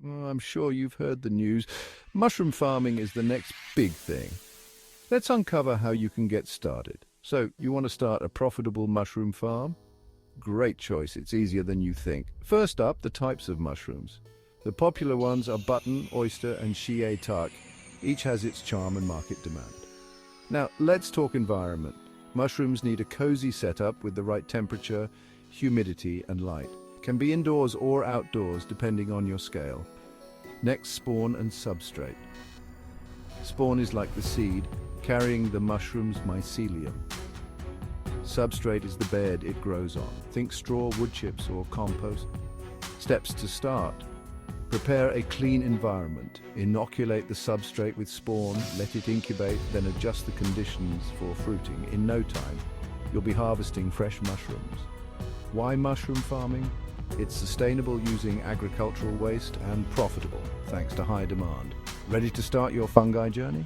Oh, I'm sure you've heard the news. Mushroom farming is the next big thing. Let's uncover how you can get started. So, you want to start a profitable mushroom farm? Great choice, it's easier than you think. First up, the types of mushrooms. The popular ones are button, oyster, and shiitake. Each has its charm and market demand. Now, let's talk environment. Mushrooms need a cozy setup with the right temperature, humidity, and light. Can be indoors or outdoors depending on your scale. Next, spawn and substrate. Spawn is like the seed, carrying the mushroom's mycelium. Substrate is the bed it grows on. Think straw, wood chips, or compost. Steps to start. Prepare a clean environment. Inoculate the substrate with spawn, let it incubate, then adjust the conditions for fruiting. In no time, you'll be harvesting fresh mushrooms. Why mushroom farming? It's sustainable using agricultural waste and profitable, thanks to high demand. Ready to start your fungi journey?